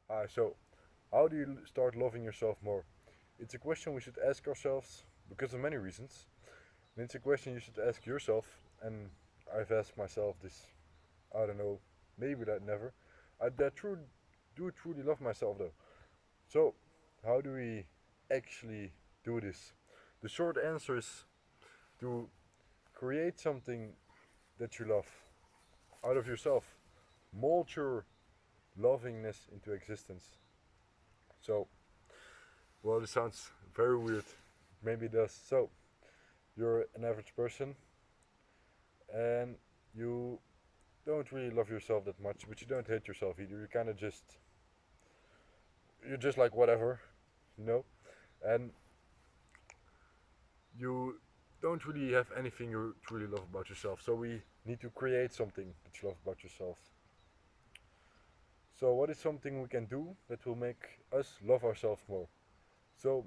So, how do you start loving yourself more? It's a question we should ask ourselves because of many reasons. And it's a question you should ask yourself, and I've asked myself this, I don't know, maybe that never. Do truly love myself though. So, how do we actually do this? The short answer is to create something that you love out of yourself. Mold your lovingness into existence. So, well, this sounds very weird. Maybe it does. So, you're an average person and you don't really love yourself that much, but you don't hate yourself either. You kind of just, you're just like whatever, you know? And you don't really have anything you truly love about yourself. So, we need to create something that you love about yourself. So, what is something we can do that will make us love ourselves more? So,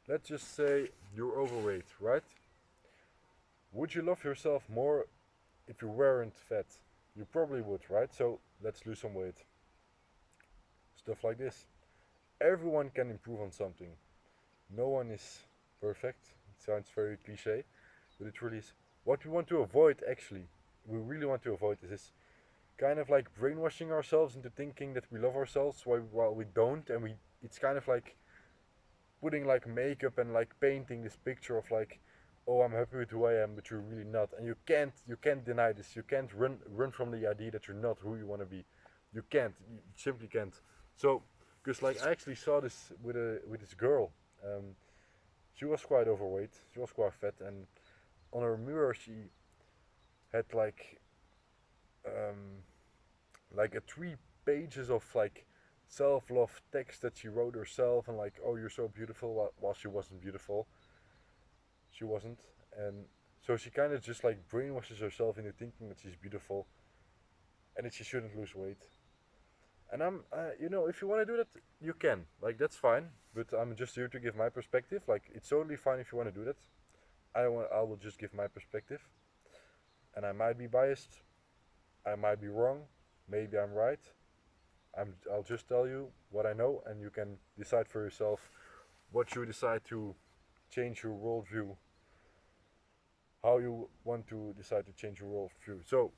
let's just say you're overweight, right? Would you love yourself more if you weren't fat? You probably would, right? So let's lose some weight. Stuff like this. Everyone can improve on something. No one is perfect. It sounds very cliche, but it really is. What we want to avoid, actually, we really want to avoid is this kind of like brainwashing ourselves into thinking that we love ourselves while we don't, and we. It's kind of like putting like makeup and like painting this picture of like, oh, I'm happy with who I am, but you're really not, and you can't deny this. You can't run from the idea that you're not who you want to be. You simply can't. So because like I actually saw this with this girl. She was quite overweight, she was quite fat, and on her mirror she had um like a 3 pages of like self-love text that she wrote herself, and like, oh, you're so beautiful, while she wasn't beautiful. She wasn't. And so she kind of just like brainwashes herself into thinking that she's beautiful and that she shouldn't lose weight. And if you want to do that, you can. Like, that's fine. But I'm just here to give my perspective. Like, it's totally fine if you want to do that. I will just give my perspective. And I might be biased. I might be wrong. Maybe I'm right. I'll just tell you what I know, and you can decide for yourself what you decide to change your worldview, how you want to decide to change your worldview. So,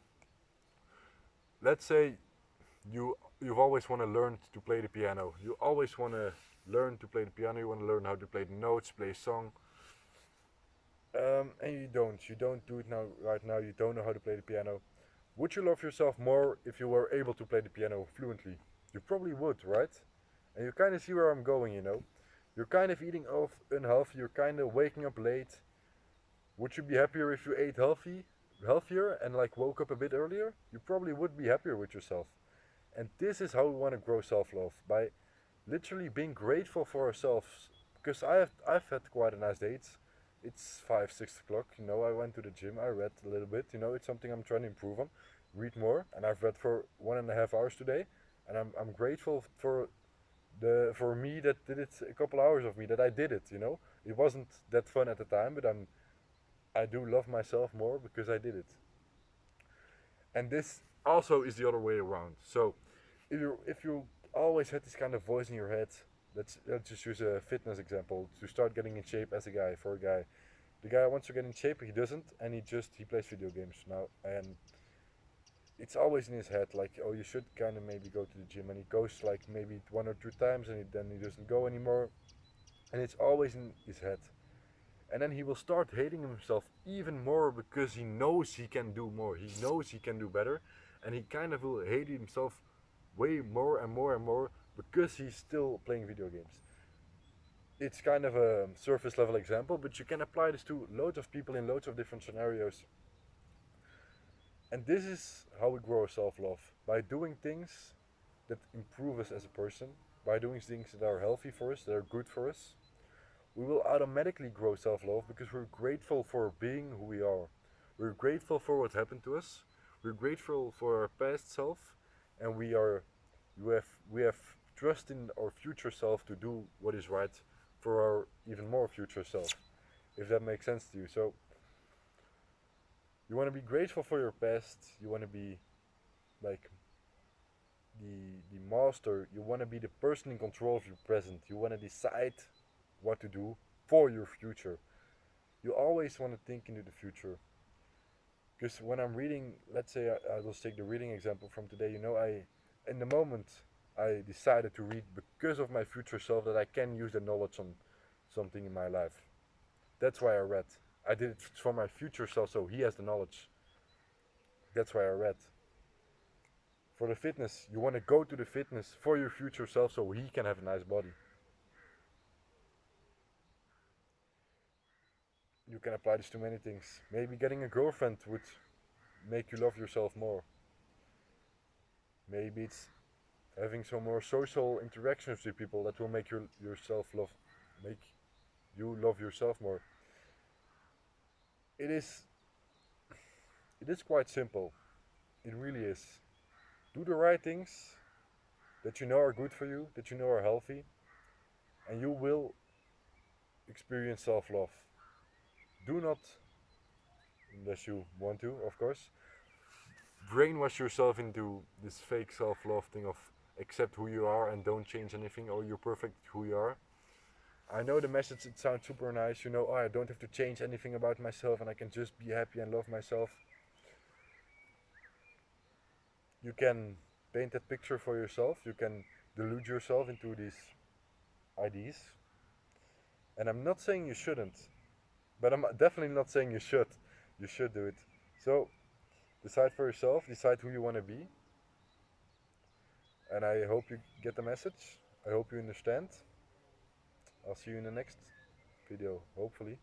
let's say you've always want to learn to play the piano. You always want to learn to play the piano. You want to learn how to play the notes, play a song, and you don't. You don't do it now. Right now, you don't know how to play the piano. Would you love yourself more if you were able to play the piano fluently? You probably would, right? And you kind of see where I'm going. You're kind of eating off unhealthy. You're kind of waking up late. Would you be happier if you ate healthier, and like woke up a bit earlier? You probably would be happier with yourself. And this is how we want to grow self-love, by literally being grateful for ourselves. Because I've had quite a nice day. It's 5, 6 o'clock. I went to the gym. I read a little bit. It's something I'm trying to improve on. Read more, and I've read for 1.5 hours today, and I'm grateful for me that did it. A couple hours of me that I did it. It wasn't that fun at the time, but I do love myself more because I did it. And this also is the other way around. So if you always had this kind of voice in your head, let's just use a fitness example to start getting in shape as a guy. For a guy, the guy wants to get in shape, he doesn't, and he plays video games now, and it's always in his head like, oh, you should kind of maybe go to the gym, and he goes like maybe 1 or 2 times, and then he doesn't go anymore, and it's always in his head. And then he will start hating himself even more because he knows he can do more. He knows he can do better. And he kind of will hate himself way more and more and more because he's still playing video games. It's kind of a surface level example, but you can apply this to loads of people in loads of different scenarios. And this is how we grow self love, by doing things that improve us as a person, by doing things that are healthy for us, that are good for us. We will automatically grow self love because we're grateful for being who we are. We're grateful for what happened to us. We're grateful for our past self, and we have trust in our future self to do what is right for our even more future self. If that makes sense to you. So you want to be grateful for your past. You want to be like the master. You want to be the person in control of your present. You want to decide what to do for your future. You always want to think into the future. Because when I'm reading, let's say I will take the reading example from today. In the moment I decided to read because of my future self that I can use the knowledge on something in my life. That's why I read. I did it for my future self, so he has the knowledge. That's why I read. For the fitness, you want to go to the fitness for your future self so he can have a nice body. You can apply this to many things. Maybe getting a girlfriend would make you love yourself more. Maybe it's having some more social interactions with people that will make make you love yourself more. It is it is quite simple. It really is. Do the right things that you know are good for you, that you know are healthy, and you will experience self-love. Do not, unless you want to, of course, brainwash yourself into this fake self-love thing of accept who you are and don't change anything, or you're perfect who you are. I know the message, it sounds super nice, oh, I don't have to change anything about myself and I can just be happy and love myself. You can paint that picture for yourself, you can delude yourself into these ideas. And I'm not saying you shouldn't, but I'm definitely not saying you should. You should do it. So decide for yourself, decide who you want to be. And I hope you get the message. I hope you understand. I'll see you in the next video, hopefully.